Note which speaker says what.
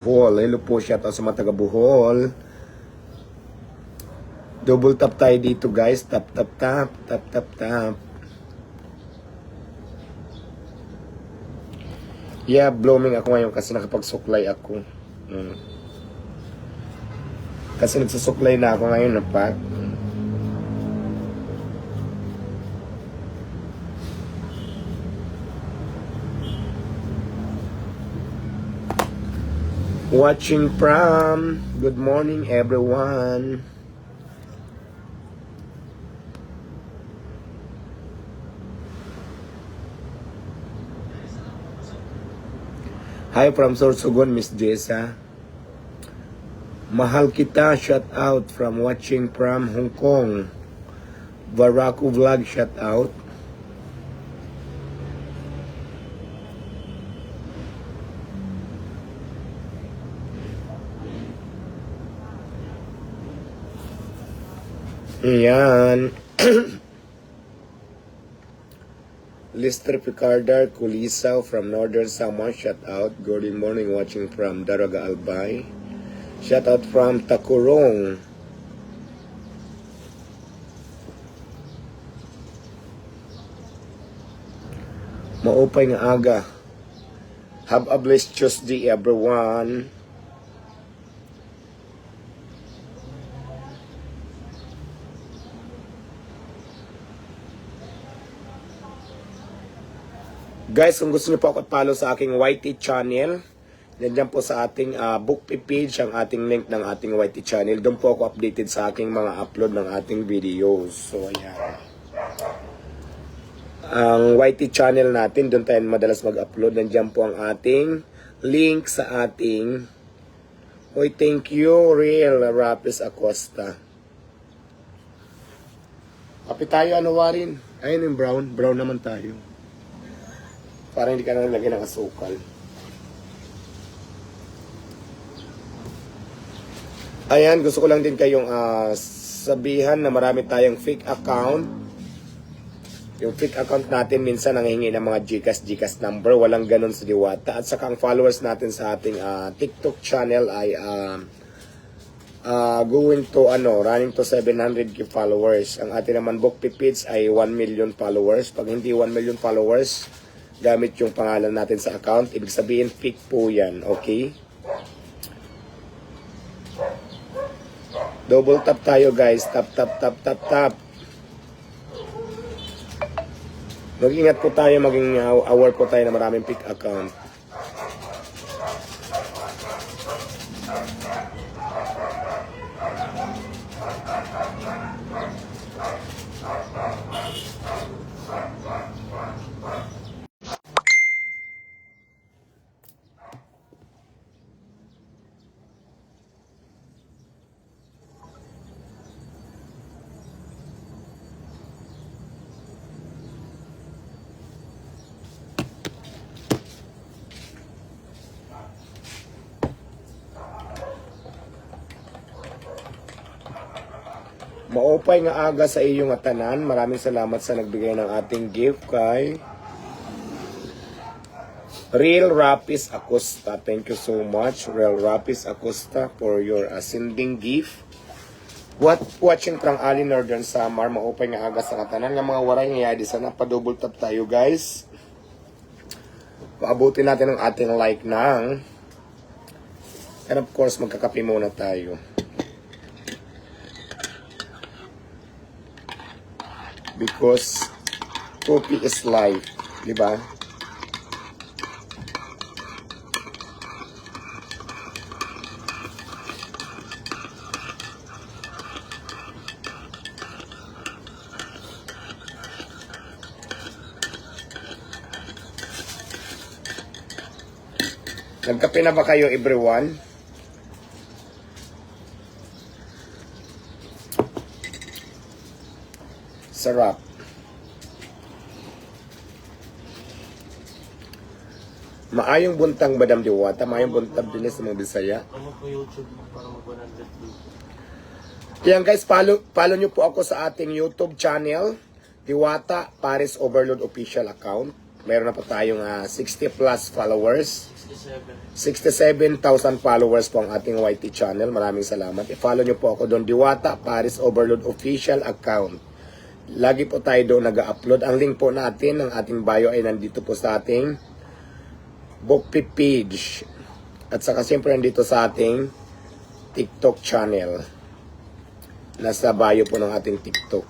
Speaker 1: Bohol. Hello po, shout out sa mga taga Bohol. Double tap tayo dito guys. Tap, tap, tap. Tap, tap, tap. Yeah, blooming ako ngayon kasi nakapagsuklay ako. Kasi nagsusuklay na ako ngayon na pa. Watching from. Good morning everyone. Hi from Sorsogon, Miss Jessa. Mahal kita, shout out from watching from Hong Kong. Baraku Vlog, shout out. Ayan. Lister Picardar Kulisaw from Northern Samar, shout out. Good morning, watching from Daraga Albay. Shout out from Takurong. Maupay nga aga. Have a blessed Tuesday everyone. Guys, kung gusto niyo po ako follow sa aking YT channel, nandiyan po sa ating book page ang ating link ng ating YT channel. Doon po ako updated sa aking mga upload ng ating videos. So, ayan. Ang YT channel natin, doon tayo madalas mag-upload. Nandiyan po ang ating link sa ating... Hoy, thank you, Real Rapis Acosta. Kapi tayo, ano warin? Ayun yung brown. Brown naman tayo. Para hindi ka na nalagyan ng asukal. Ayan, gusto ko lang din kayong sabihan na marami tayong fake account. Yung fake account natin minsan nanghihingi ng mga GCash number. Walang ganun sa Diwata. At saka ang followers natin sa ating TikTok channel ay going to running to 700k followers. Ang ating naman book page ay 1 million followers. Pag hindi 1 million followers, gamit yung pangalan natin sa account. Ibig sabihin, fake po yan. Okay? Double tap tayo guys. Tap, tap, tap, tap, tap. Mag-ingat po tayo. Maging aware po tayo na maraming fake account. Maupay nga aga sa iyong tanan. Maraming salamat sa nagbigay ng ating gift kay Real Rapis Acosta. Thank you so much, Real Rapis Acosta, for your sending gift. Watching from Ali Northern Samar. Maupay nga aga sa katanan. Nga mga waray nga yadi sana pa-double tap tayo guys. Paabutin natin ang ating like ng. And of course, magkakape muna tayo. Because coffee is life, di ba? Nagkape na ba kayo everyone? Sarap. Maayong buntang Madam Diwata, maayong buntang din sa mga Bisaya.
Speaker 2: Ano po YouTube para mag-100 views?
Speaker 1: Yan guys, follow nyo po ako sa ating YouTube channel, Diwata Paris Overload Official Account. Meron na po tayong 60 plus followers.
Speaker 2: 67.
Speaker 1: 67,000 followers po ang ating YT channel. Maraming salamat. I-follow nyo po ako doon. Diwata Paris Overload official account. Lagi po tayo doon nag-upload. Ang link po natin ng ating bio ay nandito po sa ating BookPip page. At saka siyempre nandito sa ating TikTok channel. Nasa bio po ng ating TikTok.